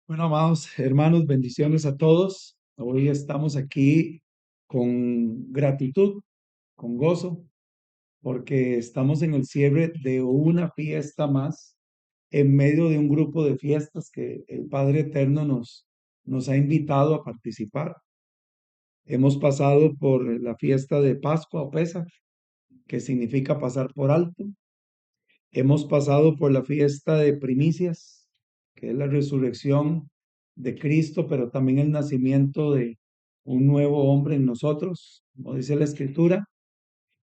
Bueno, amados hermanos, bendiciones a todos. Hoy estamos aquí con gratitud, con gozo, porque estamos en el cierre de una fiesta más en medio de un grupo de fiestas que el Padre Eterno nos ha invitado a participar. Hemos pasado por la fiesta de Pascua o Pesaj, que significa pasar por alto. Hemos pasado por la fiesta de primicias, que es la resurrección de Cristo, pero también el nacimiento de un nuevo hombre en nosotros, como dice la Escritura.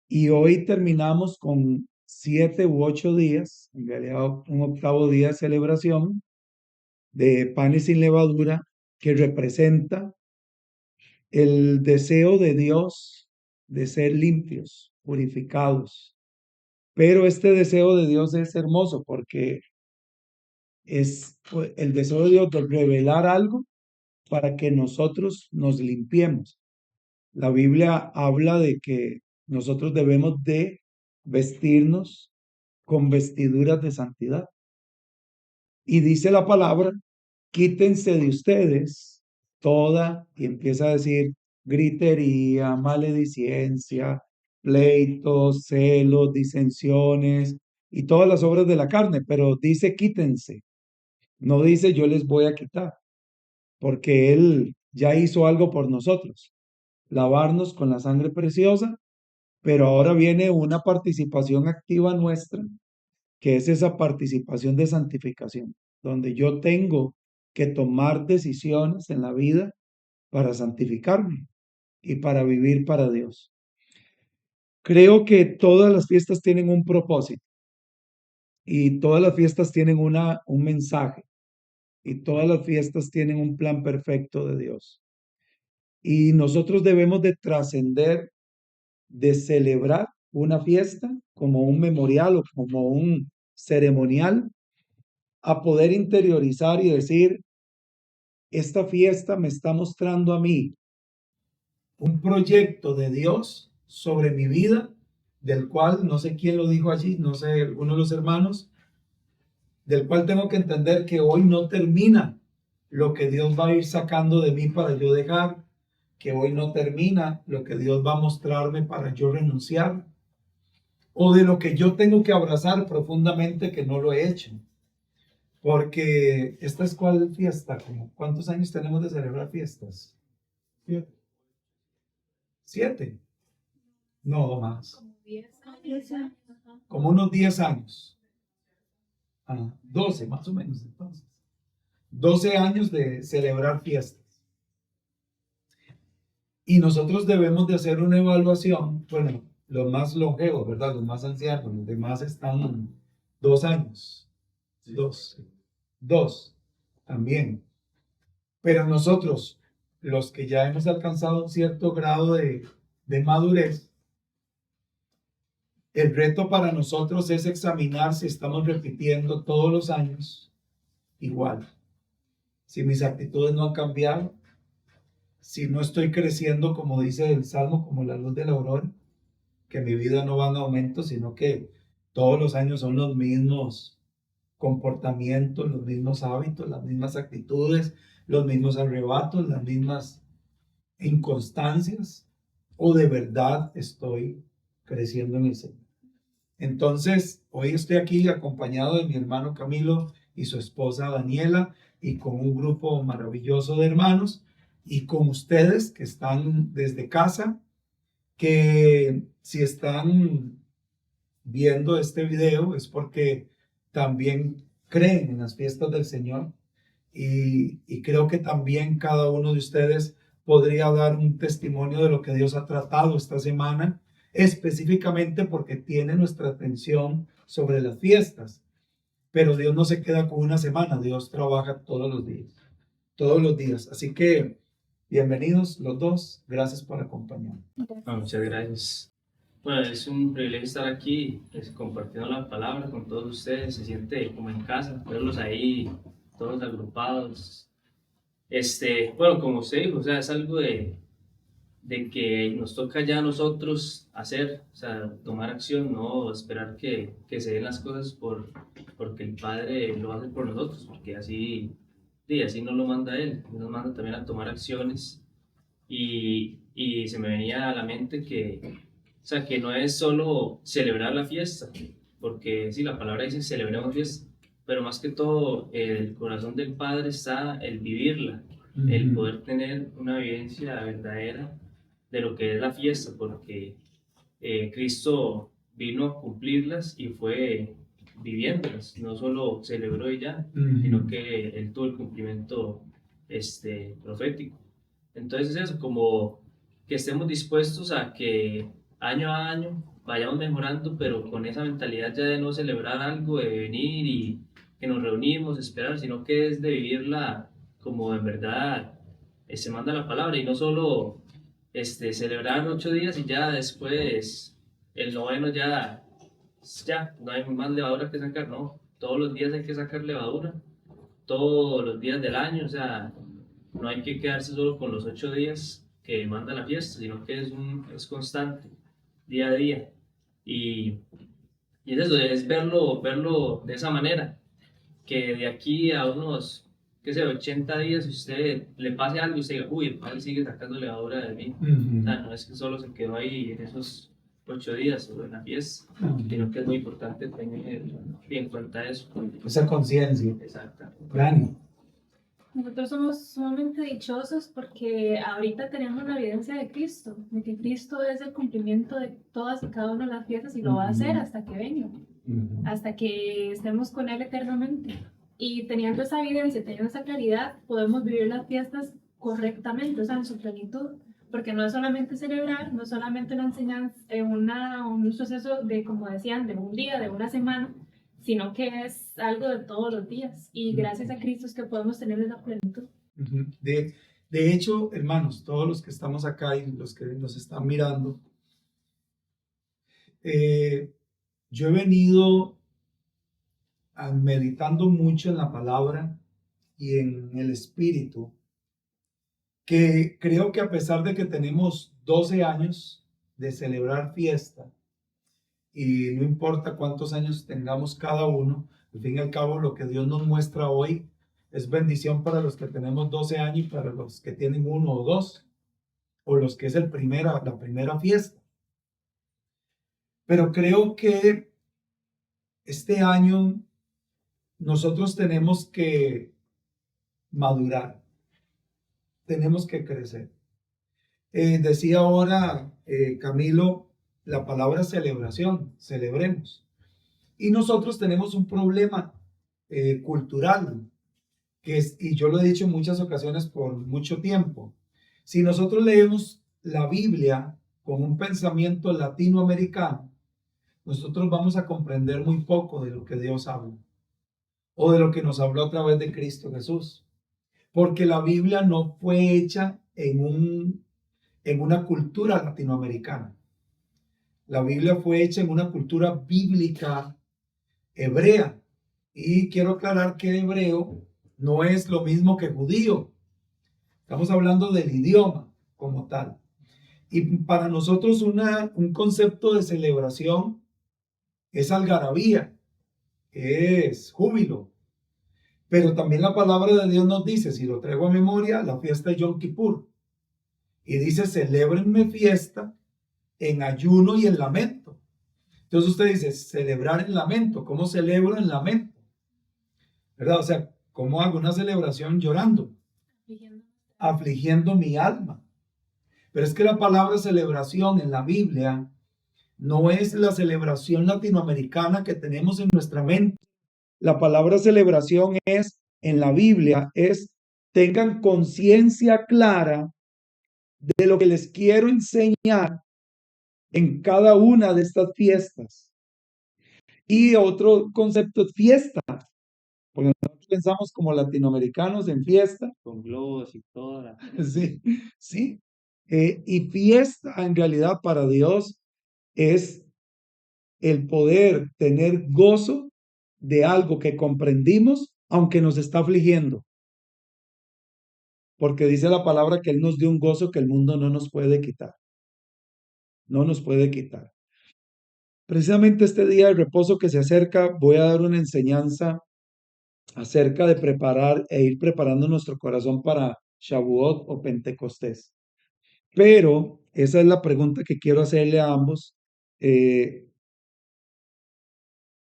Y hoy terminamos con 7 u 8 días, en realidad un octavo día de celebración de panes sin levadura, que representa el deseo de Dios de ser limpios, purificados. Pero este deseo de Dios es hermoso porque es pues, el deseo de Dios de revelar algo para que nosotros nos limpiemos. La Biblia habla de que nosotros debemos de vestirnos con vestiduras de santidad. Y dice la palabra, quítense de ustedes toda, y empieza a decir, gritería, maledicencia, pleitos, celos, disensiones y todas las obras de la carne, pero dice quítense. No dice yo les voy a quitar, porque Él ya hizo algo por nosotros, lavarnos con la sangre preciosa, pero ahora viene una participación activa nuestra, que es esa participación de santificación, donde yo tengo que tomar decisiones en la vida para santificarme y para vivir para Dios. Creo que todas las fiestas tienen un propósito y todas las fiestas tienen un mensaje y todas las fiestas tienen un plan perfecto de Dios. Y nosotros debemos de trascender, de celebrar una fiesta como un memorial o como un ceremonial, a poder interiorizar y decir, esta fiesta me está mostrando a mí un proyecto de Dios sobre mi vida, del cual no sé quién lo dijo allí, no sé, alguno de los hermanos, del cual tengo que entender que hoy no termina lo que Dios va a ir sacando de mí para yo dejar, que hoy no termina lo que Dios va a mostrarme para yo renunciar, o de lo que yo tengo que abrazar profundamente que no lo he hecho. Porque esta es cuál fiesta, como ¿cuántos años tenemos de celebrar fiestas? 7. No más. Como unos 10 años. 12 más o menos entonces. 12 años de celebrar fiestas. Y nosotros debemos de hacer una evaluación, bueno, los más longevos, ¿verdad? Los más ancianos, los demás están 2 años. Sí. Dos también. Pero nosotros, los que ya hemos alcanzado un cierto grado de madurez, el reto para nosotros es examinar si estamos repitiendo todos los años igual. Si mis actitudes no han cambiado, si no estoy creciendo, como dice el Salmo, como la luz de la aurora, que mi vida no va en aumento, sino que todos los años son los mismos comportamientos, los mismos hábitos, las mismas actitudes, los mismos arrebatos, las mismas inconstancias, o de verdad estoy creciendo en el Señor. Entonces, hoy estoy aquí acompañado de mi hermano Camilo y su esposa Daniela y con un grupo maravilloso de hermanos y con ustedes que están desde casa, que si están viendo este video es porque también creen en las fiestas del Señor y creo que también cada uno de ustedes podría dar un testimonio de lo que Dios ha tratado esta semana, específicamente porque tiene nuestra atención sobre las fiestas. Pero Dios no se queda con una semana, Dios trabaja todos los días. Así que bienvenidos los dos, gracias por acompañarnos. Muchas gracias. Bueno, es un privilegio estar aquí compartiendo la palabra con todos ustedes. Se siente como en casa, verlos ahí todos agrupados. Bueno, como usted dijo, o sea, es algo de que nos toca ya a nosotros hacer, o sea, tomar acción, no esperar que se den las cosas porque el Padre lo hace por nosotros, porque así y así nos lo manda Él, nos manda también a tomar acciones y se me venía a la mente que, o sea, que no es solo celebrar la fiesta, porque sí, la palabra dice celebremos fiesta, pero más que todo el corazón del Padre está el vivirla, el poder tener una vivencia verdadera de lo que es la fiesta, porque Cristo vino a cumplirlas y fue viviéndolas, no solo celebró y ya, sino que él tuvo el cumplimiento profético. Entonces eso, como que estemos dispuestos a que año a año vayamos mejorando, pero con esa mentalidad ya de no celebrar algo, de venir y que nos reunimos, esperar, sino que es de vivirla como en verdad se manda la palabra y no solo celebrar 8 días y ya después el noveno ya, no hay más levadura que sacar, no, todos los días hay que sacar levadura, todos los días del año, o sea, no hay que quedarse solo con los 8 días que manda la fiesta, sino que es constante, día a día. Y, y es eso, es verlo de esa manera, que de aquí a unos, qué sé, 80 días, si usted le pase algo y usted diga, uy, el padre sigue sacando levadura de mí. O sea, no es que solo se quedó ahí en esos 8 días o en la fiesta, sino que es muy importante tener en cuenta eso. Esa conciencia. Exacto. Dani. Nosotros somos sumamente dichosos porque ahorita tenemos la evidencia de Cristo, de que Cristo es el cumplimiento de todas y cada una de las fiestas y lo va a hacer hasta que venga, hasta que estemos con Él eternamente. Y teniendo esa evidencia, teniendo esa claridad, podemos vivir las fiestas correctamente, o sea, en su plenitud, porque no es solamente celebrar, no es solamente una enseñanza, un suceso de, como decían, de un día, de una semana, sino que es algo de todos los días. Y gracias a Cristo es que podemos tener esa plenitud. De hecho, hermanos, todos los que estamos acá y los que nos están mirando, yo he venido meditando mucho en la palabra y en el espíritu, que creo que a pesar de que tenemos 12 años de celebrar fiesta, y no importa cuántos años tengamos cada uno, al fin y al cabo lo que Dios nos muestra hoy es bendición para los que tenemos 12 años y para los que tienen 1 o 2, o los que es la primera fiesta. Pero creo que este año nosotros tenemos que madurar, tenemos que crecer. Decía ahora Camilo, la palabra celebración, celebremos. Y nosotros tenemos un problema cultural, que es, y yo lo he dicho en muchas ocasiones por mucho tiempo, si nosotros leemos la Biblia con un pensamiento latinoamericano, nosotros vamos a comprender muy poco de lo que Dios habla o de lo que nos habló a través de Cristo Jesús, porque la Biblia no fue hecha en una cultura latinoamericana. La Biblia fue hecha en una cultura bíblica hebrea. Y quiero aclarar que hebreo no es lo mismo que judío. Estamos hablando del idioma como tal. Y para nosotros un concepto de celebración es algarabía, es júbilo. Pero también la palabra de Dios nos dice, si lo traigo a memoria, la fiesta de Yom Kippur. Y dice, celébrenme fiesta en ayuno y en lamento. Entonces usted dice, celebrar en lamento. ¿Cómo celebro en lamento? ¿Verdad? O sea, ¿cómo hago una celebración llorando? Afligiendo mi alma. Pero es que la palabra celebración en la Biblia no es la celebración latinoamericana que tenemos en nuestra mente. La palabra celebración es, en la Biblia, es tengan conciencia clara de lo que les quiero enseñar en cada una de estas fiestas. Y otro concepto es fiesta, porque nosotros pensamos como latinoamericanos en fiesta. Con globos y toda Sí, sí. Y fiesta en realidad para Dios es el poder tener gozo de algo que comprendimos, aunque nos está afligiendo. Porque dice la palabra que Él nos dio un gozo que el mundo no nos puede quitar. No nos puede quitar. Precisamente este día de reposo que se acerca, voy a dar una enseñanza acerca de preparar e ir preparando nuestro corazón para Shavuot o Pentecostés. Pero esa es la pregunta que quiero hacerle a ambos. Eh,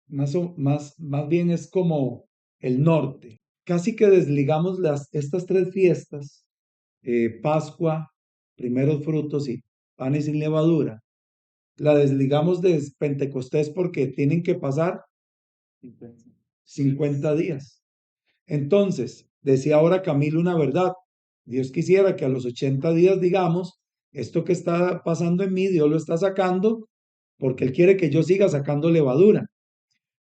más bien es como el norte. Casi que desligamos estas tres fiestas, Pascua, primeros frutos y panes sin levadura. La desligamos de Pentecostés porque tienen que pasar 50 días. Entonces, decía ahora Camilo una verdad. Dios quisiera que a los 80 días digamos, esto que está pasando en mí, Dios lo está sacando porque Él quiere que yo siga sacando levadura.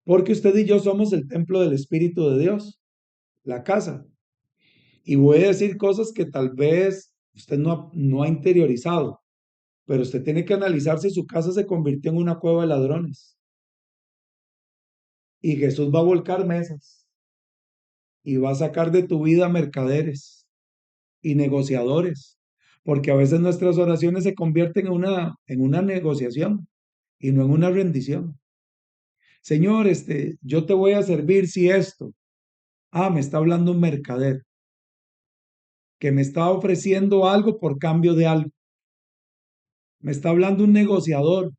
Porque usted y yo somos el templo del Espíritu de Dios, la casa. Y voy a decir cosas que tal vez usted no ha interiorizado, pero usted tiene que analizar si su casa se convirtió en una cueva de ladrones. Y Jesús va a volcar mesas y va a sacar de tu vida mercaderes y negociadores, porque a veces nuestras oraciones se convierten en una negociación y no en una rendición. Señor, yo te voy a servir si esto. Ah, me está hablando un mercader que me está ofreciendo algo por cambio de algo. Me está hablando un negociador.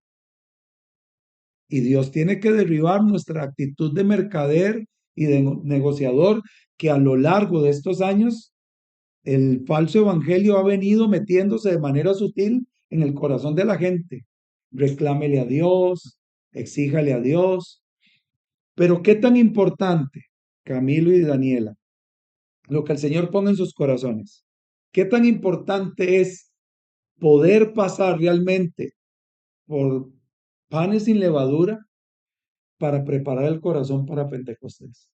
Y Dios tiene que derribar nuestra actitud de mercader y de negociador que a lo largo de estos años el falso evangelio ha venido metiéndose de manera sutil en el corazón de la gente. Reclámele a Dios, exíjale a Dios. Pero qué tan importante, Camilo y Daniela, lo que el Señor ponga en sus corazones. Qué tan importante es poder pasar realmente por panes sin levadura para preparar el corazón para Pentecostés.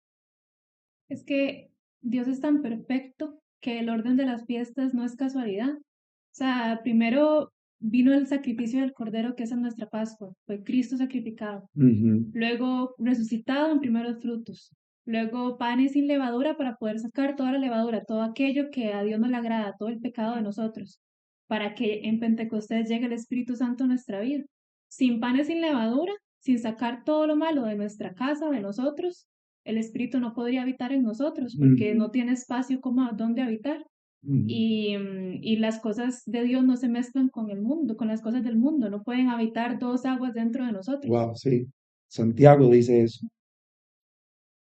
Es que Dios es tan perfecto que el orden de las fiestas no es casualidad. O sea, primero vino el sacrificio del Cordero, que es en nuestra Pascua, fue Cristo sacrificado. Luego resucitado en primeros frutos. Luego panes sin levadura para poder sacar toda la levadura, todo aquello que a Dios no le agrada, todo el pecado de nosotros, para que en Pentecostés llegue el Espíritu Santo a nuestra vida. Sin panes sin levadura, sin sacar todo lo malo de nuestra casa, de nosotros, el Espíritu no podría habitar en nosotros porque no tiene espacio como a dónde habitar. Y las cosas de Dios no se mezclan con el mundo, con las cosas del mundo, no pueden habitar dos aguas dentro de nosotros. Wow, sí. Santiago dice eso.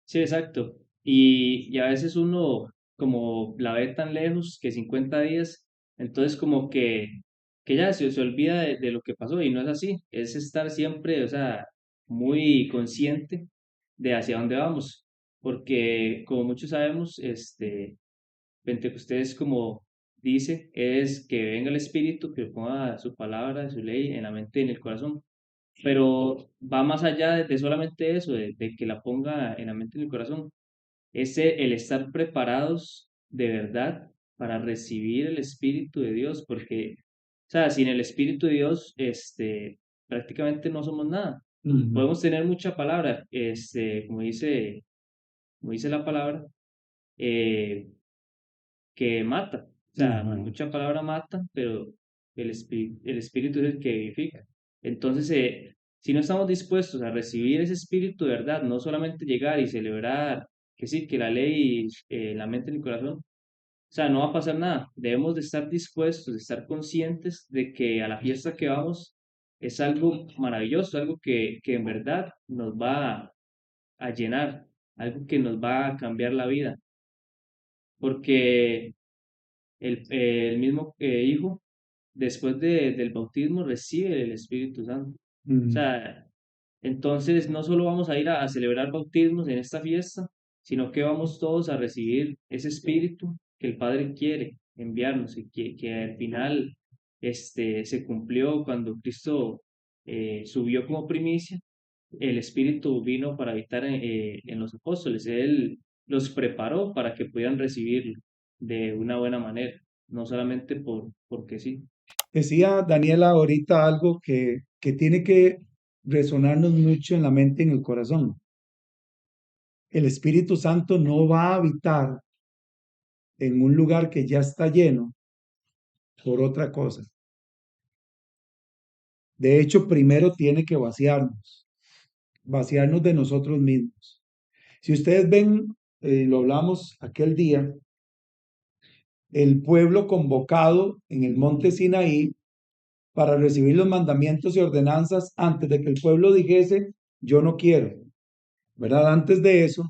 Sí, exacto. Y a veces uno como la ve tan lejos que 50 días, entonces como que ya se olvida de lo que pasó y no es así, es estar siempre, o sea, muy consciente de hacia dónde vamos, porque como muchos sabemos, Pentecostés, como dice, es que venga el Espíritu, que ponga su palabra, su ley en la mente y en el corazón. Pero va más allá de solamente eso, de que la ponga en la mente y en el corazón. Es el estar preparados de verdad para recibir el Espíritu de Dios, porque, o sea, sin el Espíritu de Dios, prácticamente no somos nada. Podemos tener mucha palabra, como dice la palabra, eh, que mata. O sea, mucha palabra mata, pero el espíritu es el que vivifica. Entonces, si no estamos dispuestos a recibir ese espíritu de verdad, no solamente llegar y celebrar que sí, que la ley, la mente en el corazón, o sea, no va a pasar nada. Debemos de estar dispuestos, de estar conscientes de que a la fiesta que vamos es algo maravilloso, algo que en verdad nos va a llenar, algo que nos va a cambiar la vida. Porque el mismo Hijo, después del bautismo, recibe el Espíritu Santo. O sea, entonces no solo vamos a ir a celebrar bautismos en esta fiesta, sino que vamos todos a recibir ese Espíritu que el Padre quiere enviarnos y que al final se cumplió cuando Cristo subió como primicia. El Espíritu vino para habitar en los apóstoles. Él los preparó para que pudieran recibirlo de una buena manera, no solamente porque sí. Decía Daniela ahorita algo que tiene que resonarnos mucho en la mente y en el corazón. El Espíritu Santo no va a habitar en un lugar que ya está lleno por otra cosa. De hecho, primero tiene que vaciarnos de nosotros mismos. Si ustedes ven lo hablamos aquel día, el pueblo convocado en el monte Sinaí para recibir los mandamientos y ordenanzas antes de que el pueblo dijese, yo no quiero, ¿verdad? Antes de eso,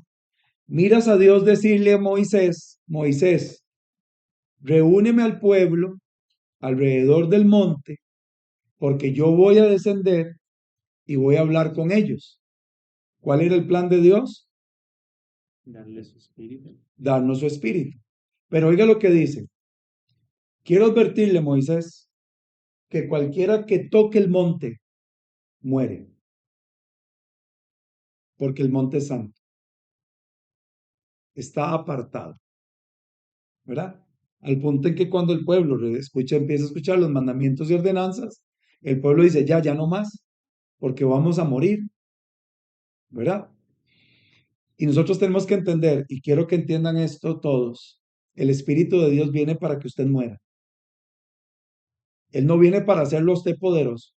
miras a Dios decirle a Moisés, Moisés, reúneme al pueblo alrededor del monte, porque yo voy a descender y voy a hablar con ellos. ¿Cuál era el plan de Dios? Darle su espíritu. Darnos su espíritu. Pero oiga lo que dice. Quiero advertirle, Moisés, que cualquiera que toque el monte muere, porque el monte es santo, está apartado, ¿verdad? Al punto en que cuando el pueblo empieza a escuchar los mandamientos y ordenanzas, el pueblo dice, ya no más, porque vamos a morir, ¿verdad? Y nosotros tenemos que entender, y quiero que entiendan esto todos, el Espíritu de Dios viene para que usted muera. Él no viene para hacerlo a usted poderoso.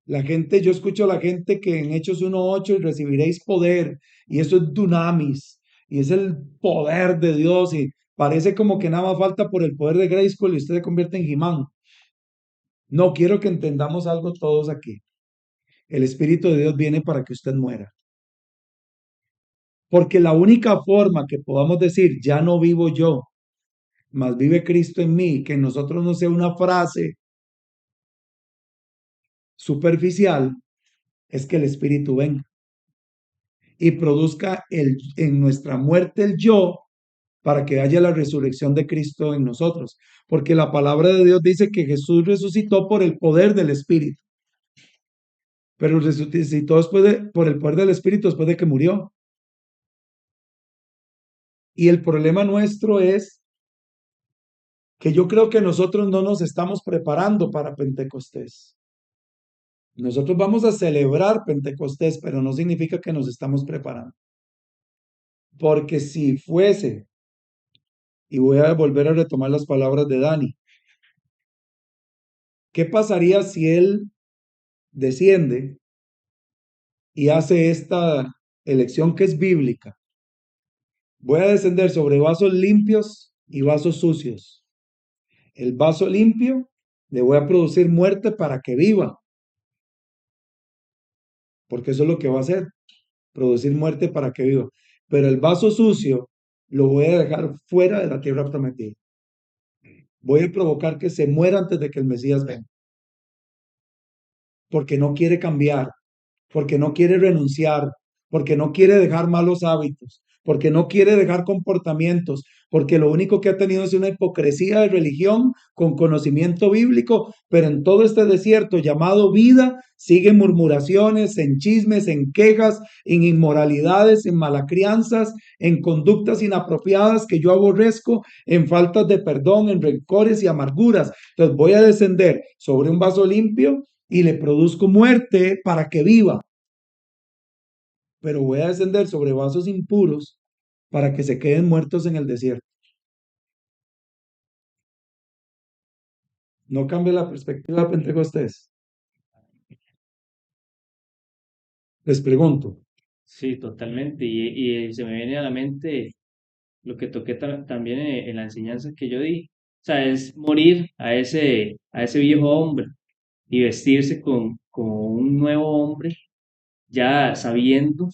La gente, yo escucho a la gente que en Hechos 1:8 y recibiréis poder, y eso es dunamis, y es el poder de Dios, y parece como que nada más falta por el poder de Grayskull y usted se convierte en He-Man. No, quiero que entendamos algo todos aquí. El Espíritu de Dios viene para que usted muera. Porque la única forma que podamos decir, ya no vivo yo, mas vive Cristo en mí, que en nosotros no sea una frase superficial, es que el Espíritu venga y produzca en nuestra muerte el yo para que haya la resurrección de Cristo en nosotros. Porque la palabra de Dios dice que Jesús resucitó por el poder del Espíritu. Pero resucitó por el poder del Espíritu después de que murió. Y el problema nuestro es que yo creo que nosotros no nos estamos preparando para Pentecostés. Nosotros vamos a celebrar Pentecostés, pero no significa que nos estamos preparando. Porque si fuese, y voy a volver a retomar las palabras de Dani, ¿qué pasaría si él desciende y hace esta elección que es bíblica? Voy a descender sobre vasos limpios y vasos sucios. El vaso limpio le voy a producir muerte para que viva, porque eso es lo que va a hacer, producir muerte para que viva. Pero el vaso sucio lo voy a dejar fuera de la tierra prometida. Voy a provocar que se muera antes de que el Mesías venga, porque no quiere cambiar, porque no quiere renunciar, porque no quiere dejar malos hábitos, porque no quiere dejar comportamientos, porque lo único que ha tenido es una hipocresía de religión con conocimiento bíblico, pero en todo este desierto llamado vida siguen murmuraciones, en chismes, en quejas, en inmoralidades, en malacrianzas, en conductas inapropiadas que yo aborrezco, en faltas de perdón, en rencores y amarguras. Entonces voy a descender sobre un vaso limpio y le produzco muerte para que viva. Pero voy a descender sobre vasos impuros para que se queden muertos en el desierto. No cambia la perspectiva de Pentecostés. Les pregunto. Sí, totalmente. Y se me viene a la mente lo que toqué también en la enseñanza que yo di. O sea, es morir a ese viejo hombre y vestirse como un nuevo hombre, ya sabiendo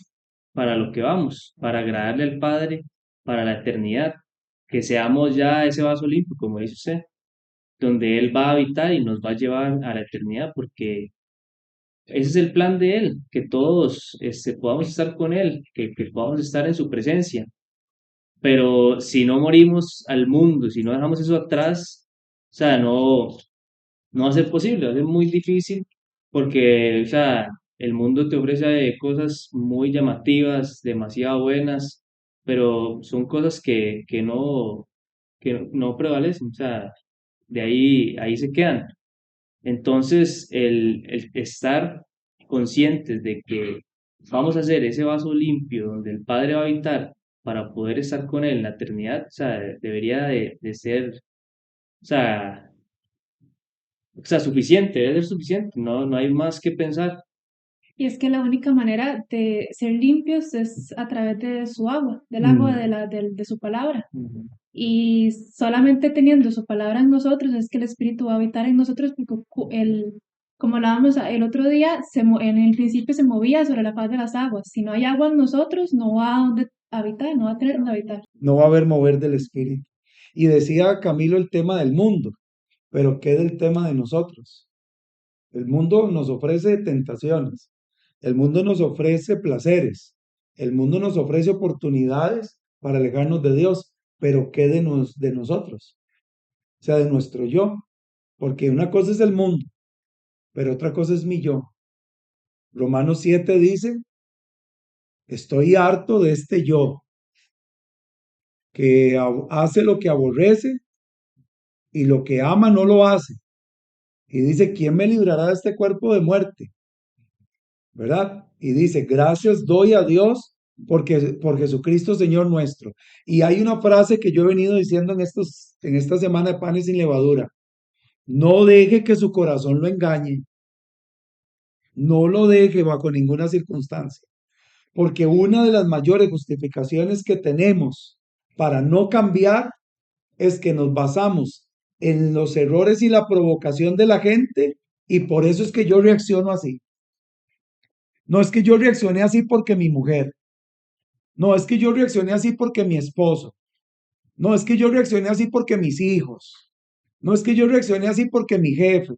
para lo que vamos, para agradarle al Padre, para la eternidad, que seamos ya ese vaso limpio, como dice usted, donde Él va a habitar y nos va a llevar a la eternidad, porque ese es el plan de Él, que todos podamos estar con Él, que podamos estar en su presencia. Pero si no morimos al mundo, si no dejamos eso atrás, o sea, no va a ser posible, va a ser muy difícil, porque, o sea, el mundo te ofrece cosas muy llamativas, demasiado buenas, pero son cosas que no prevalecen, o sea, ahí se quedan. Entonces, el estar conscientes de que vamos a hacer ese vaso limpio donde el Padre va a habitar para poder estar con Él en la eternidad, o sea, debería de ser, o sea, suficiente, debe ser suficiente, no hay más que pensar. Y es que la única manera de ser limpios es a través de su agua, del agua de su palabra. Y solamente teniendo su palabra en nosotros es que el Espíritu va a habitar en nosotros, porque como hablábamos el otro día, en el principio se movía sobre la faz de las aguas. Si no hay agua en nosotros, no va a donde habitar, no va a tener donde habitar. No va a haber mover del Espíritu. Y decía Camilo el tema del mundo, pero ¿qué del tema de nosotros? El mundo nos ofrece tentaciones, el mundo nos ofrece placeres, el mundo nos ofrece oportunidades para alejarnos de Dios, pero ¿qué de nosotros? O sea, de nuestro yo, porque una cosa es el mundo, pero otra cosa es mi yo. Romanos 7 dice, estoy harto de este yo, que hace lo que aborrece y lo que ama no lo hace. Y dice, ¿quién me librará de este cuerpo de muerte? ¿Verdad? Y dice, gracias doy a Dios por Jesucristo Señor nuestro. Y hay una frase que yo he venido diciendo en esta semana de panes sin levadura. No deje que su corazón lo engañe. No lo deje bajo ninguna circunstancia. Porque una de las mayores justificaciones que tenemos para no cambiar es que nos basamos en los errores y la provocación de la gente, y por eso es que yo reacciono así. No es que yo reaccioné así porque mi mujer. No es que yo reaccioné así porque mi esposo. No es que yo reaccioné así porque mis hijos. No es que yo reaccioné así porque mi jefe.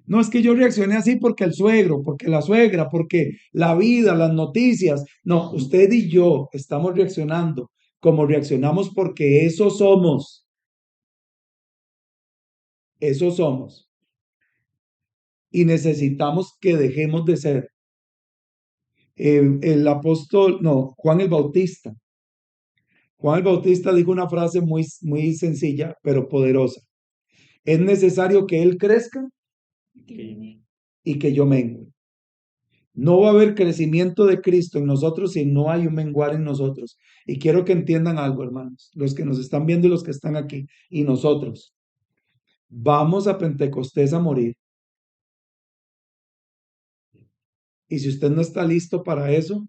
No es que yo reaccioné así porque el suegro, porque la suegra, porque la vida, las noticias. No, usted y yo estamos reaccionando como reaccionamos porque eso somos. Eso somos. Y necesitamos que dejemos de ser. El apóstol, no, Juan el Bautista. Juan el Bautista dijo una frase muy, muy sencilla, pero poderosa. Es necesario que Él crezca y que yo mengue. No va a haber crecimiento de Cristo en nosotros si no hay un menguar en nosotros. Y quiero que entiendan algo, hermanos, los que nos están viendo y los que están aquí, y nosotros. Vamos a Pentecostés a morir. Y si usted no está listo para eso,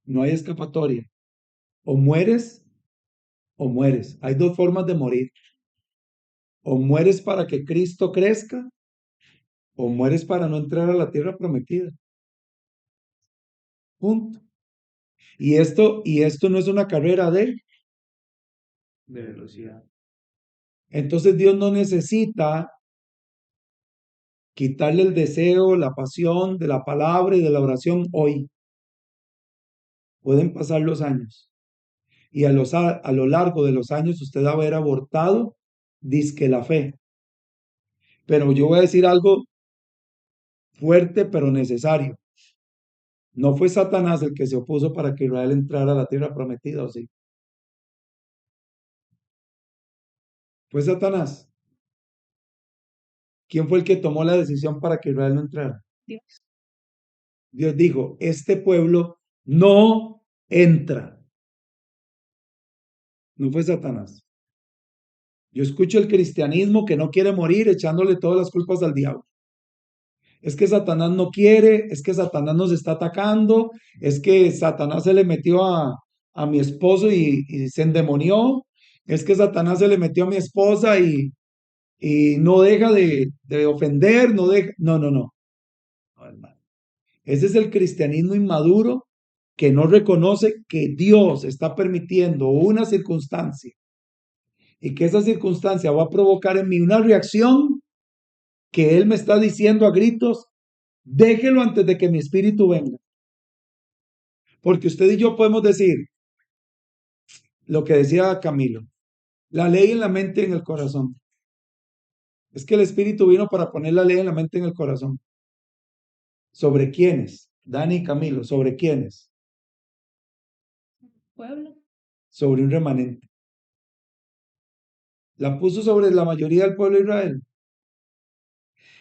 no hay escapatoria. O mueres o mueres. Hay dos formas de morir. O mueres para que Cristo crezca, o mueres para no entrar a la tierra prometida. Punto. Y esto no es una carrera de velocidad. Entonces Dios no necesita quitarle el deseo, la pasión de la palabra y de la oración hoy. Pueden pasar los años. Y a lo largo de los años usted va a haber abortado, dizque la fe. Pero yo voy a decir algo fuerte pero necesario. No fue Satanás el que se opuso para que Israel entrara a la tierra prometida, ¿o sí? ¿Fue Satanás? ¿Quién fue el que tomó la decisión para que Israel no entrara? Dios. Dios dijo, este pueblo no entra. No fue Satanás. Yo escucho el cristianismo que no quiere morir echándole todas las culpas al diablo. Es que Satanás no quiere, es que Satanás nos está atacando, es que Satanás se le metió a mi esposo y se endemonió, es que Satanás se le metió a mi esposa y no deja de ofender, no deja... No, no, no. No, hermano. Ese es el cristianismo inmaduro que no reconoce que Dios está permitiendo una circunstancia y que esa circunstancia va a provocar en mí una reacción que Él me está diciendo a gritos, déjelo antes de que mi espíritu venga. Porque usted y yo podemos decir lo que decía Camilo, la ley en la mente y en el corazón. Es que el espíritu vino para poner la ley en la mente y en el corazón. ¿Sobre quiénes? Dani y Camilo, ¿sobre quiénes? Pueblo. Sobre un remanente. La puso sobre la mayoría del pueblo de Israel.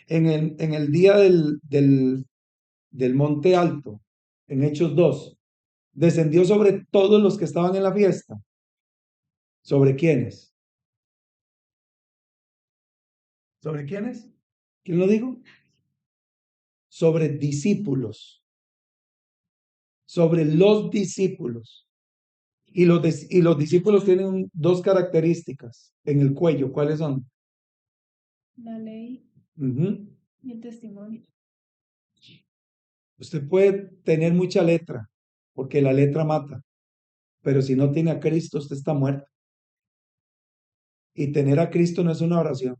En el día del monte alto, en Hechos 2, descendió sobre todos los que estaban en la fiesta. ¿Sobre quiénes? ¿Sobre quiénes? ¿Quién lo dijo? sobre discípulos, sobre los discípulos. Y los discípulos tienen dos características en el cuello. ¿Cuáles son? La ley y el testimonio. Usted puede tener mucha letra, porque la letra mata, pero si no tiene a Cristo, usted está muerto. Y tener a Cristo no es una oración.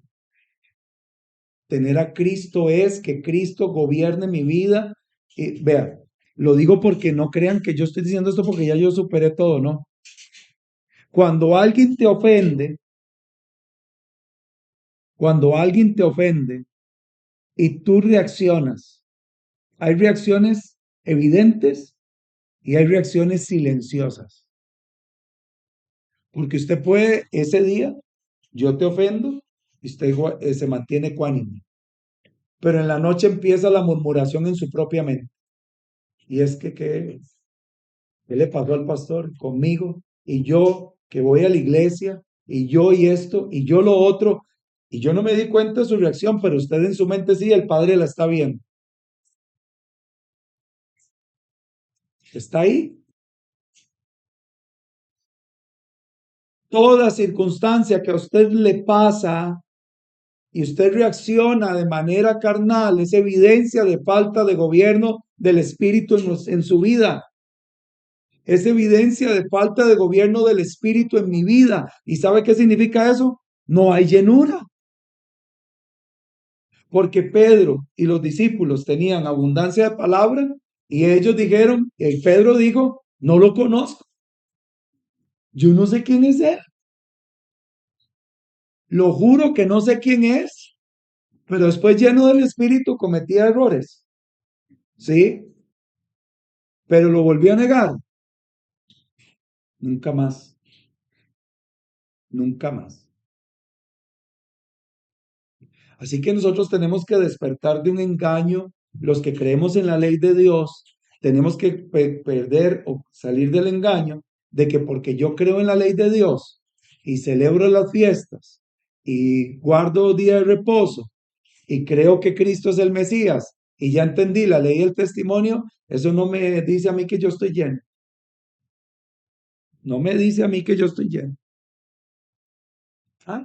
Tener a Cristo es que Cristo gobierne mi vida. Y vea, lo digo porque no crean que yo estoy diciendo esto porque ya yo superé todo, ¿no? Cuando alguien te ofende y tú reaccionas, hay reacciones evidentes y hay reacciones silenciosas. Porque usted puede, ese día, yo te ofendo y usted se mantiene ecuánime. Pero en la noche empieza la murmuración en su propia mente. Y es que, ¿qué le pasó al pastor conmigo? Y yo, que voy a la iglesia, y yo y esto, y yo lo otro. Y yo no me di cuenta de su reacción, pero usted en su mente sí, el Padre la está viendo. ¿Está ahí? Toda circunstancia que a usted le pasa y usted reacciona de manera carnal, es evidencia de falta de gobierno del Espíritu en su vida. Es evidencia de falta de gobierno del Espíritu en mi vida. ¿Y sabe qué significa eso? No hay llenura. Porque Pedro y los discípulos tenían abundancia de palabra y ellos dijeron, y Pedro dijo, no lo conozco. Yo no sé quién es él. Lo juro que no sé quién es. Pero después, lleno del Espíritu, cometía errores. ¿Sí? Pero lo volvió a negar. Nunca más. Nunca más. Así que nosotros tenemos que despertar de un engaño. Los que creemos en la ley de Dios, tenemos que perder o salir del engaño de que porque yo creo en la ley de Dios y celebro las fiestas y guardo día de reposo y creo que Cristo es el Mesías y ya entendí la ley y el testimonio, eso no me dice a mí que yo estoy lleno. No me dice a mí que yo estoy lleno. ¿Ah?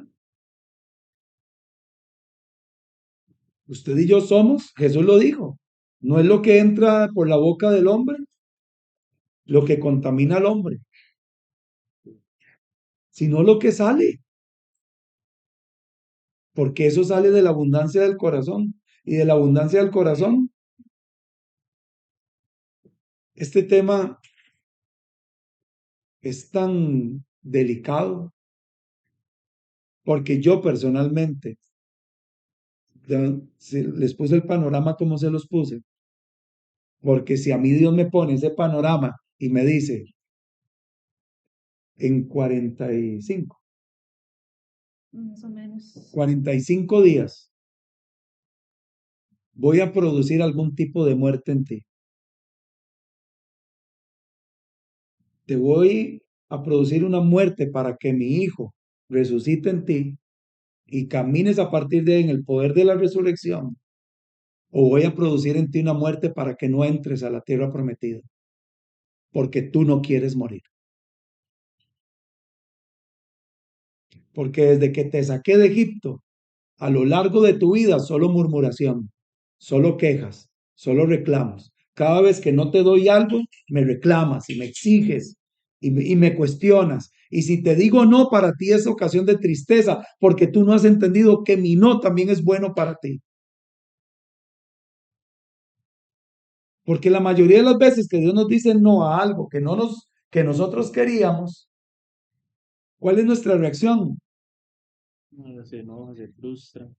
Usted y yo somos, Jesús lo dijo, no es lo que entra por la boca del hombre lo que contamina al hombre, sino lo que sale, porque eso sale de la abundancia del corazón, y de la abundancia del corazón, este tema es tan delicado, porque yo personalmente, les puse el panorama como se los puse, porque si a mí Dios me pone ese panorama y me dice, en 45, Más o menos. 45 días, voy a producir algún tipo de muerte en ti. Te voy a producir una muerte para que mi hijo resucite en ti y camines a partir de ahí en el poder de la resurrección. O voy a producir en ti una muerte para que no entres a la tierra prometida, porque tú no quieres morir. Porque desde que te saqué de Egipto, a lo largo de tu vida, solo murmuración, solo quejas, solo reclamos. Cada vez que no te doy algo, me reclamas y me exiges y me cuestionas. Y si te digo no, para ti es ocasión de tristeza, porque tú no has entendido que mi no también es bueno para ti. Porque la mayoría de las veces que Dios nos dice no a algo que nosotros queríamos, ¿cuál es nuestra reacción? Se enoja, se frustra.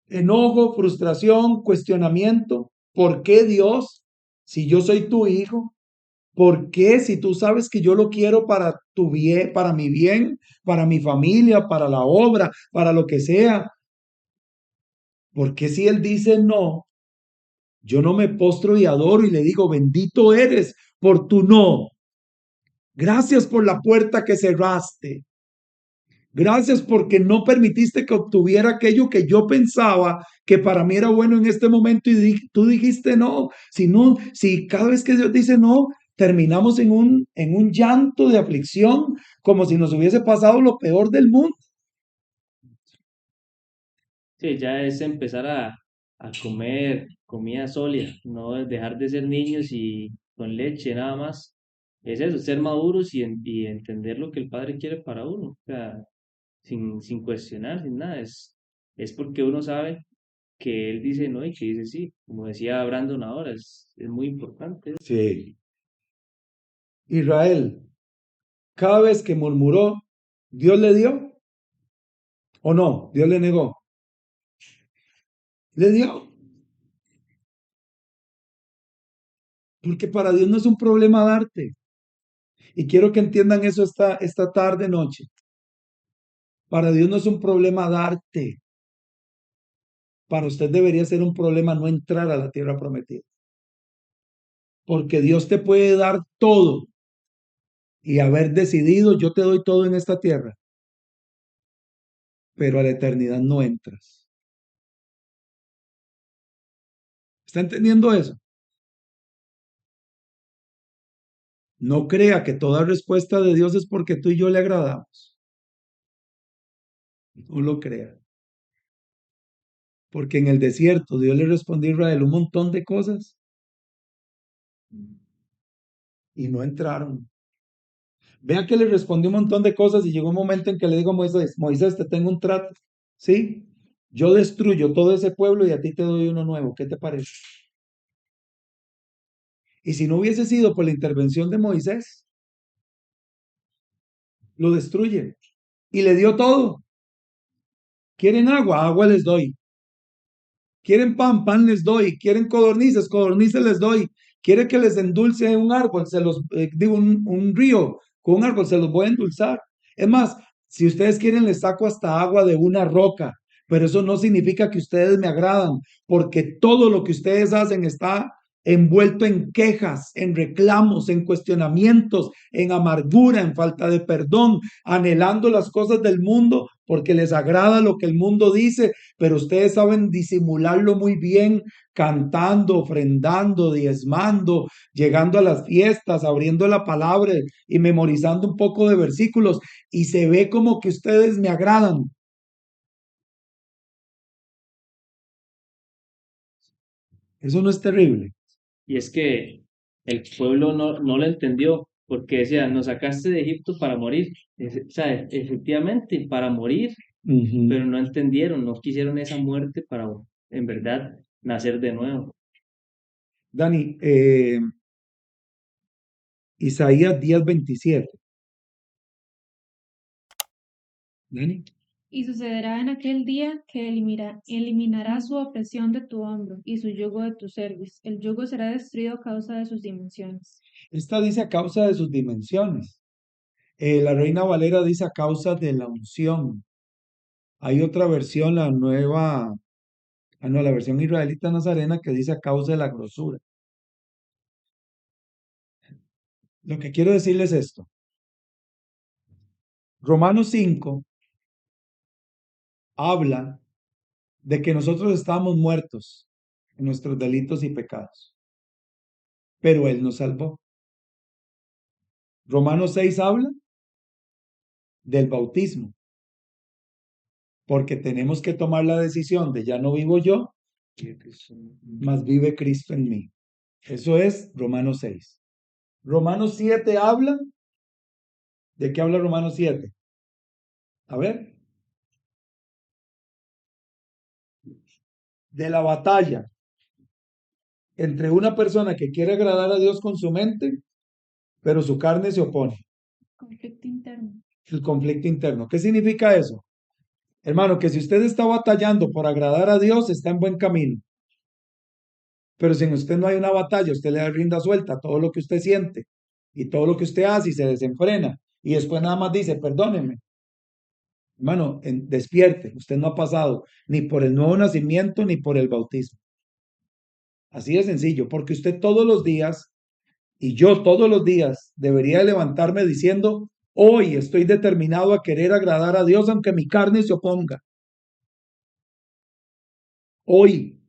Enojo, frustración, cuestionamiento. ¿Por qué Dios? Si yo soy tu hijo, ¿por qué si tú sabes que yo lo quiero para tu bien, para mi bien, para mi familia, para la obra, para lo que sea? ¿Por qué si Él dice no, yo no me postro y adoro y le digo, bendito eres por tu no? Gracias por la puerta que cerraste. Gracias porque no permitiste que obtuviera aquello que yo pensaba que para mí era bueno en este momento y tú dijiste no. Si cada vez que Dios dice no, terminamos en un llanto de aflicción, como si nos hubiese pasado lo peor del mundo. Sí, ya es empezar a comer comida sólida, no es dejar de ser niños y con leche nada más. Es eso, ser maduros y entender lo que el Padre quiere para uno, o sea, sin cuestionar, sin nada. Es porque uno sabe que Él dice no y que dice sí. Como decía Brandon ahora, es muy importante. Sí. Israel, cada vez que murmuró, ¿Dios le dio o no? ¿Dios le negó? Le dio. Porque para Dios no es un problema darte. Y quiero que entiendan eso esta tarde, noche. Para Dios no es un problema darte. Para usted debería ser un problema no entrar a la tierra prometida. Porque Dios te puede dar todo y haber decidido, yo te doy todo en esta tierra, pero a la eternidad no entras. ¿Está entendiendo eso? No crea que toda respuesta de Dios es porque tú y yo le agradamos. No lo crea. Porque en el desierto Dios le respondió a Israel un montón de cosas y no entraron. Vea que le respondió un montón de cosas y llegó un momento en que le digo a Moisés, Moisés, te tengo un trato, ¿sí? Yo destruyo todo ese pueblo y a ti te doy uno nuevo, ¿qué te parece? Y si no hubiese sido por la intervención de Moisés, lo destruye y le dio todo. ¿Quieren agua? Agua les doy. ¿Quieren pan? Pan les doy. ¿Quieren codornices? Codornices les doy. ¿Quiere que les endulce un árbol? Un río con un árbol, se los voy a endulzar. Es más, si ustedes quieren, les saco hasta agua de una roca, pero eso no significa que ustedes me agradan, porque todo lo que ustedes hacen está envuelto en quejas, en reclamos, en cuestionamientos, en amargura, en falta de perdón, anhelando las cosas del mundo porque les agrada lo que el mundo dice, pero ustedes saben disimularlo muy bien, cantando, ofrendando, diezmando, llegando a las fiestas, abriendo la palabra y memorizando un poco de versículos, y se ve como que ustedes me agradan. Eso no es terrible. Y es que el pueblo no lo entendió, porque decía, nos sacaste de Egipto para morir. O sea, efectivamente, para morir, pero no entendieron, no quisieron esa muerte para, en verdad, nacer de nuevo. Dani, Isaías 10:27. Dani. Y sucederá en aquel día que eliminará su opresión de tu hombro y su yugo de tu cerviz. El yugo será destruido a causa de sus dimensiones. Esta dice a causa de sus dimensiones. La Reina Valera dice a causa de la unción. Hay otra versión, la versión israelita nazarena, que dice a causa de la grosura. Lo que quiero decirles es esto. Romanos 5 habla de que nosotros estábamos muertos en nuestros delitos y pecados, pero Él nos salvó. Romanos 6 habla del bautismo, porque tenemos que tomar la decisión de ya no vivo yo, mas vive Cristo en mí. Eso es Romanos 6. Romanos 7 habla, ¿de qué habla Romanos 7? A ver. De la batalla entre una persona que quiere agradar a Dios con su mente, pero su carne se opone. Conflicto interno. El conflicto interno. ¿Qué significa eso? Hermano, que si usted está batallando por agradar a Dios, está en buen camino. Pero si en usted no hay una batalla, usted le da rienda suelta a todo lo que usted siente y todo lo que usted hace y se desenfrena. Y después nada más dice, perdóneme. Hermano, despierte. Usted no ha pasado ni por el nuevo nacimiento ni por el bautismo. Así de sencillo, porque usted todos los días, y yo todos los días, debería levantarme diciendo, Hoy estoy determinado a querer agradar a Dios aunque mi carne se oponga. Hoy,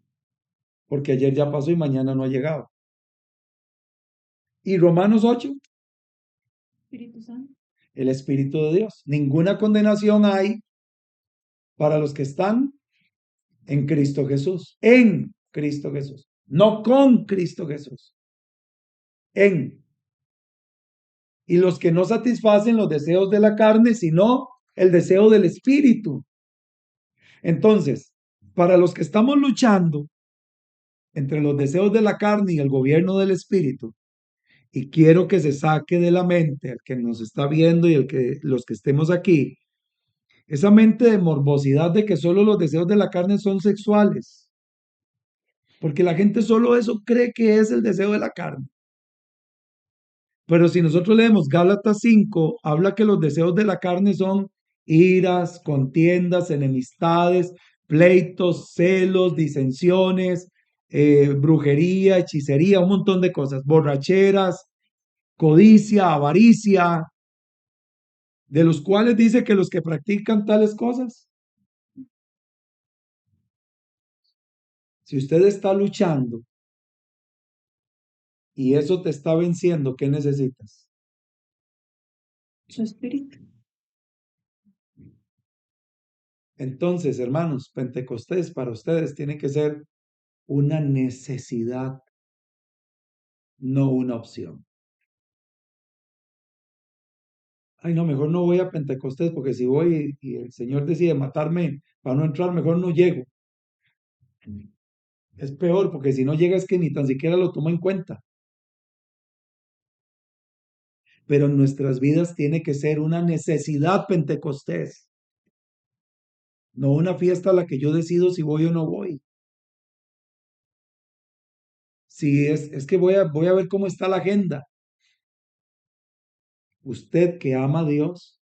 porque ayer ya pasó y mañana no ha llegado. Y Romanos 8, Espíritu Santo. el Espíritu de Dios. Ninguna condenación hay para los que están en Cristo Jesús. En Cristo Jesús. No con Cristo Jesús. En. Y los que no satisfacen los deseos de la carne, sino el deseo del Espíritu. Entonces, para los que estamos luchando entre los deseos de la carne y el gobierno del Espíritu, y quiero que se saque de la mente el que nos está viendo y los que estemos aquí, esa mente de morbosidad de que solo los deseos de la carne son sexuales, porque la gente solo eso cree que es el deseo de la carne. Pero si nosotros leemos Gálatas 5, habla que los deseos de la carne son iras, contiendas, enemistades, pleitos, celos, disensiones, brujería, hechicería, un montón de cosas, borracheras, codicia, avaricia, de los cuales dice que los que practican tales cosas, si usted está luchando y eso te está venciendo, ¿qué necesitas? Su espíritu. Entonces, hermanos, Pentecostés para ustedes tiene que ser una necesidad, no una opción. Ay, no, mejor no voy a Pentecostés porque si voy y el Señor decide matarme para no entrar, mejor no llego. Es peor porque si no llega es que ni tan siquiera lo tomo en cuenta. Pero en nuestras vidas tiene que ser una necesidad Pentecostés, no una fiesta a la que yo decido si voy o no voy. Si es que voy a ver cómo está la agenda. Usted que ama a Dios,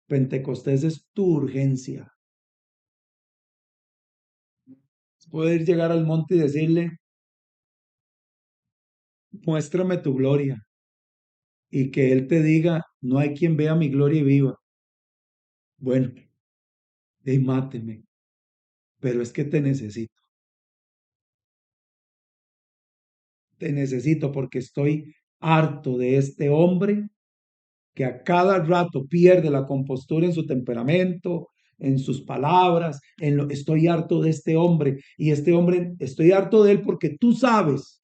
Pentecostés es tu urgencia. Poder llegar al monte y decirle, muéstrame tu gloria. Y que Él te diga, no hay quien vea mi gloria y viva. Bueno, y máteme, pero es que te necesito. Te necesito porque estoy harto de este hombre que a cada rato pierde la compostura en su temperamento, en sus palabras. Estoy harto de este hombre y este hombre, estoy harto de él porque tú sabes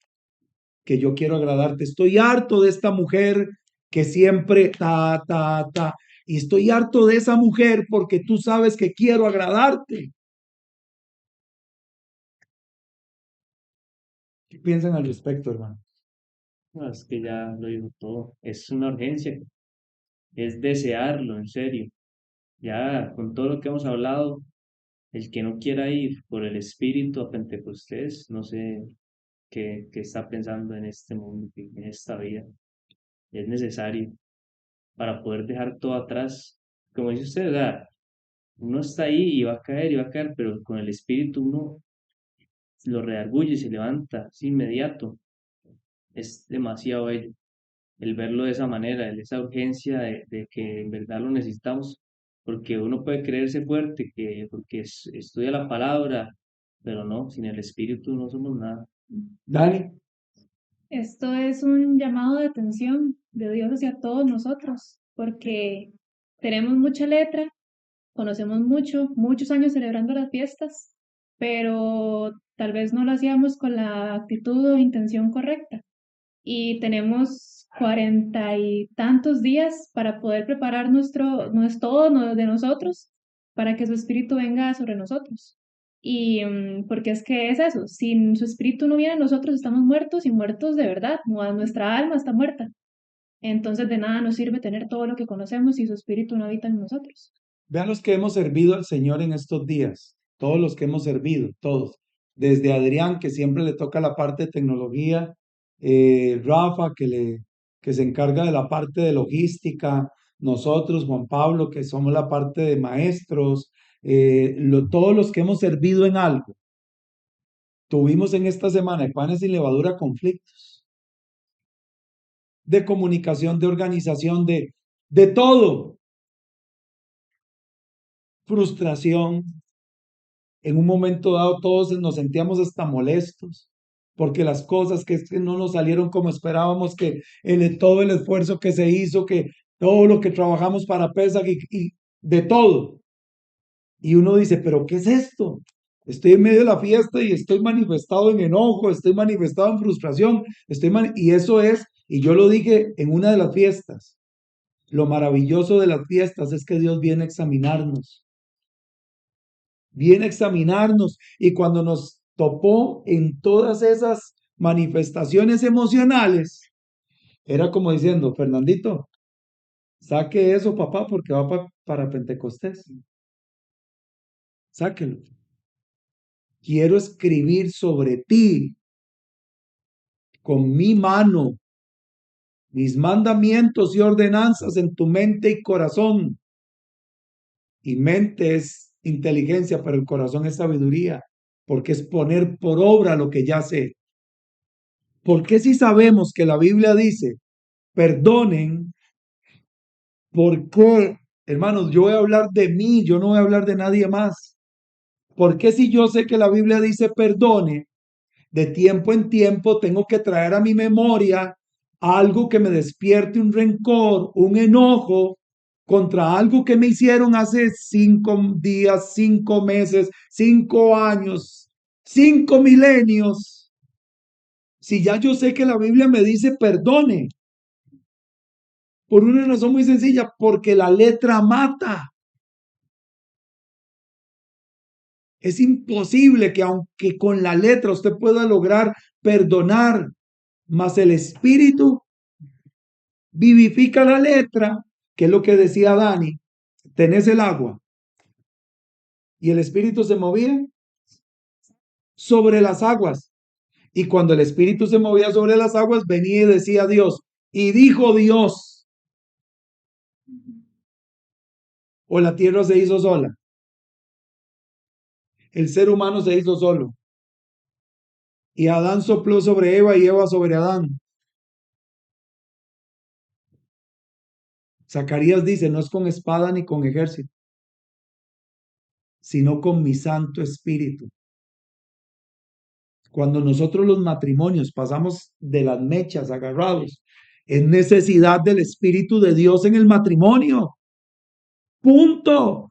que yo quiero agradarte. Estoy harto de esta mujer que siempre y estoy harto de esa mujer porque tú sabes que quiero agradarte. ¿Qué piensan al respecto, hermano? No, es que ya lo dijo todo. Es una urgencia, es desearlo, en serio. Ya con todo lo que hemos hablado, el que no quiera ir por el Espíritu a Pentecostés, no sé qué está pensando en este mundo, en esta vida. Es necesario para poder dejar todo atrás. Como dice usted, ¿verdad? Uno está ahí y va a caer, pero con el Espíritu uno lo redarguye y se levanta, es inmediato. Es demasiado bello el verlo de esa manera, esa urgencia de que en verdad lo necesitamos, porque uno puede creerse fuerte, que porque estudia la palabra, pero no, sin el Espíritu no somos nada. Dani, Esto es un llamado de atención de Dios hacia todos nosotros, porque tenemos mucha letra, conocemos mucho, muchos años celebrando las fiestas, pero tal vez no lo hacíamos con la actitud o intención correcta. Y tenemos 40 y tantos días para poder preparar no es todo de nosotros, para que su espíritu venga sobre nosotros. Y porque es que es eso, sin su espíritu no viene a nosotros, estamos muertos y muertos de verdad, nuestra alma está muerta. Entonces de nada nos sirve tener todo lo que conocemos si su espíritu no habita en nosotros. vean los que hemos servido al Señor en estos días, todos los que hemos servido, todos. Desde Adrián, que siempre le toca la parte de tecnología, Rafa, que se encarga de la parte de logística, nosotros, Juan Pablo, que somos la parte de maestros, todos los que hemos servido en algo. Tuvimos en esta semana de Panes y Levadura conflictos de comunicación, de organización, de de todo. Frustración. En un momento dado todos nos sentíamos hasta molestos porque las cosas que no nos salieron como esperábamos, que todo el esfuerzo que se hizo, que todo lo que trabajamos para Pesach y de todo. Y uno dice, ¿pero qué es esto? Estoy en medio de la fiesta y estoy manifestado en enojo, estoy manifestado en frustración, y eso es, y yo lo dije en una de las fiestas, lo maravilloso de las fiestas es que Dios viene a examinarnos. Viene a examinarnos y cuando nos topó en todas esas manifestaciones emocionales, era como diciendo, Fernandito, saque eso, papá, porque va para Pentecostés. Sáquelo. Quiero escribir sobre ti con mi mano mis mandamientos y ordenanzas en tu mente y corazón. Y mente es inteligencia, pero el corazón es sabiduría, porque es poner por obra lo que ya sé. ¿Por qué si sabemos que la Biblia dice, perdonen? ¿Por qué? Hermanos, yo voy a hablar de mí, yo no voy a hablar de nadie más. ¿Por qué si yo sé que la Biblia dice perdone? De tiempo en tiempo tengo que traer a mi memoria algo que me despierte un rencor, un enojo contra algo que me hicieron hace 5 días, 5 meses, 5 años, 5 milenios. Si ya yo sé que la Biblia me dice perdone, por una razón muy sencilla, porque la letra mata. Es imposible que aunque con la letra usted pueda lograr perdonar, mas el espíritu vivifica la letra, que es lo que decía Dani. Tenés el agua y el espíritu se movía sobre las aguas. Y cuando el espíritu se movía sobre las aguas, venía y decía Dios. Y dijo Dios. O la tierra se hizo sola. El ser humano se hizo solo. Y Adán sopló sobre Eva y Eva sobre Adán. Zacarías dice, no es con espada ni con ejército, sino con mi Santo Espíritu. Cuando nosotros los matrimonios pasamos de las mechas agarrados, es necesidad del Espíritu de Dios en el matrimonio. Punto.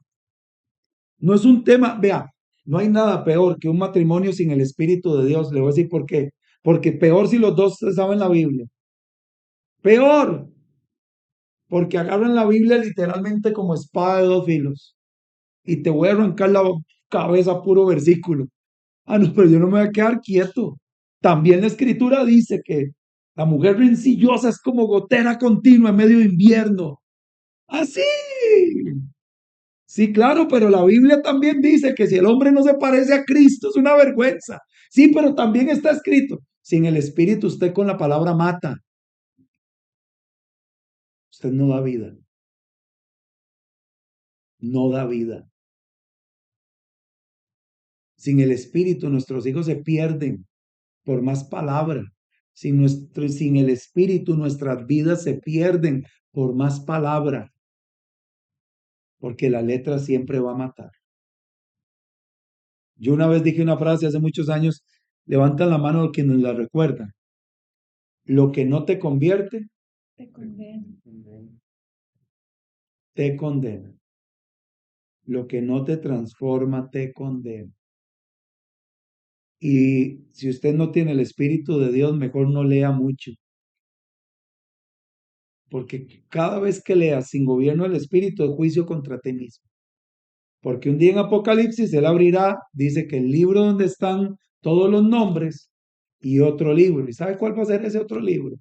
No es un tema, vea, no hay nada peor que un matrimonio sin el Espíritu de Dios. Le voy a decir por qué. Porque peor si los dos saben la Biblia. Peor. Porque agarran la Biblia literalmente como espada de 2 filos. Y te voy a arrancar la cabeza a puro versículo. Ah, no, pero yo no me voy a quedar quieto. También la escritura dice que la mujer rencillosa es como gotera continua en medio de invierno. Así. Sí, claro, pero la Biblia también dice que si el hombre no se parece a Cristo es una vergüenza. Sí, pero también está escrito, sin el Espíritu usted con la palabra mata. Usted no da vida. No da vida. Sin el Espíritu nuestros hijos se pierden por más palabra. Sin el Espíritu nuestras vidas se pierden por más palabra. Porque la letra siempre va a matar. Yo una vez dije una frase hace muchos años, levantan la mano quienes la recuerdan. Lo que no te convierte, Te condena. te condena. Lo que no te transforma, te condena. Y si usted no tiene el Espíritu de Dios, mejor no lea mucho. Porque cada vez que leas sin gobierno del Espíritu, es juicio contra ti mismo. Porque un día en Apocalipsis él abrirá, dice que el libro donde están todos los nombres y otro libro. ¿Y sabe cuál va a ser ese otro libro?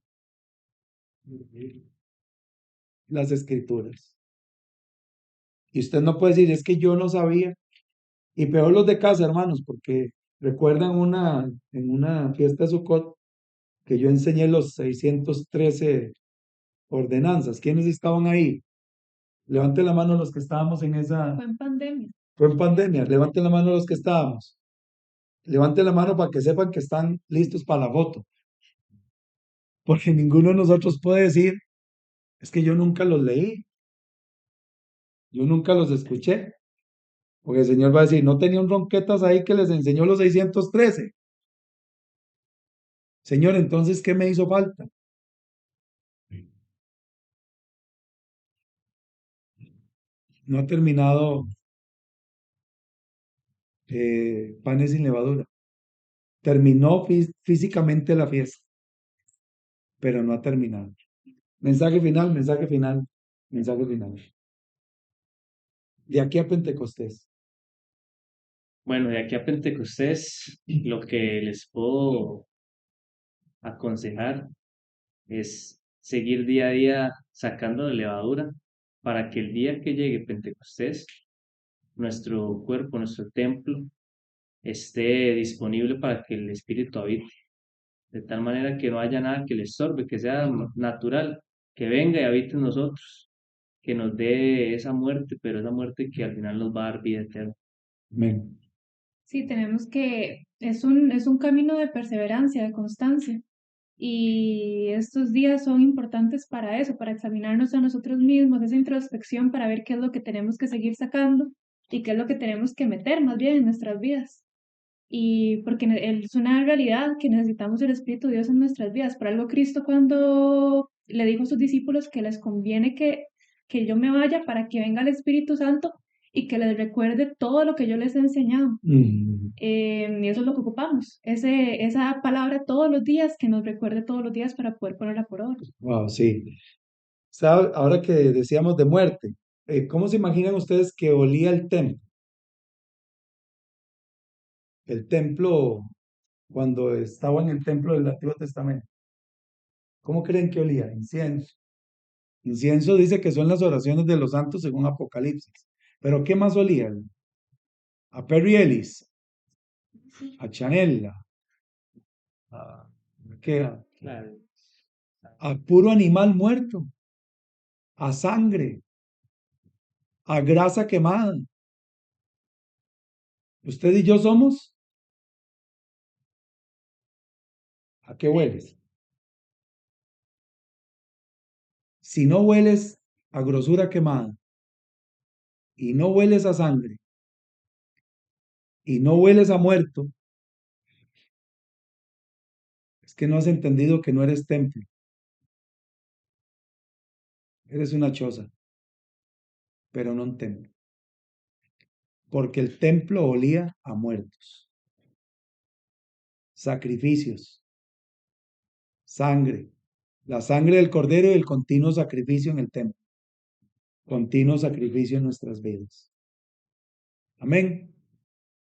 Las Escrituras. Y usted no puede decir, es que yo no sabía. Y peor los de casa, hermanos, porque recuerdan en una fiesta de Sukkot que yo enseñé los 613 ordenanzas. ¿Quiénes estaban ahí? Levanten la mano los que estábamos en esa... Fue en pandemia. Fue en pandemia. Levanten la mano los que estábamos. Levanten la mano para que sepan que están listos para la foto. Porque ninguno de nosotros puede decir, es que yo nunca los leí. Yo nunca los escuché, porque el Señor va a decir, no tenía un ronquetas ahí que les enseñó los 613. Señor, entonces, ¿qué me hizo falta? No ha terminado panes sin levadura. Terminó físicamente la fiesta, pero no ha terminado. Mensaje final, mensaje final, mensaje final. De aquí a Pentecostés. Bueno, de aquí a Pentecostés, lo que les puedo aconsejar es seguir día a día sacando de levadura para que el día que llegue Pentecostés, nuestro cuerpo, nuestro templo, esté disponible para que el Espíritu habite, de tal manera que no haya nada que le estorbe, que sea natural, que venga y habite en nosotros, que nos dé esa muerte, pero esa muerte que al final nos va a dar vida eterna. Amén. Sí, es un camino de perseverancia, de constancia. Y estos días son importantes para eso, para examinarnos a nosotros mismos, esa introspección para ver qué es lo que tenemos que seguir sacando y qué es lo que tenemos que meter más bien en nuestras vidas. Y porque es una realidad que necesitamos el Espíritu de Dios en nuestras vidas. Por algo Cristo cuando le dijo a sus discípulos que les conviene que yo me vaya para que venga el Espíritu Santo y que les recuerde todo lo que yo les he enseñado. Y eso es lo que ocupamos, esa palabra todos los días, que nos recuerde todos los días para poder ponerla por obra. Wow, sí. Ahora que decíamos de muerte, ¿cómo se imaginan ustedes que olía el templo? El templo, cuando estaba en el templo del Antiguo Testamento. ¿Cómo creen que olía? Incienso. Incienso dice que son las oraciones de los santos según Apocalipsis. Pero ¿qué más olía? A Perry Ellis, a Chanela, a, ¿qué? Claro. A puro animal muerto, a sangre, a grasa quemada. ¿Usted y yo somos? ¿A qué hueles? Si no hueles a grosura quemada y no hueles a sangre y no hueles a muerto, es que no has entendido que no eres templo, eres una choza, pero no un templo, porque el templo olía a muertos, sacrificios, sangre, la sangre del cordero y el continuo sacrificio en el templo, continuo sacrificio en nuestras vidas. Amén.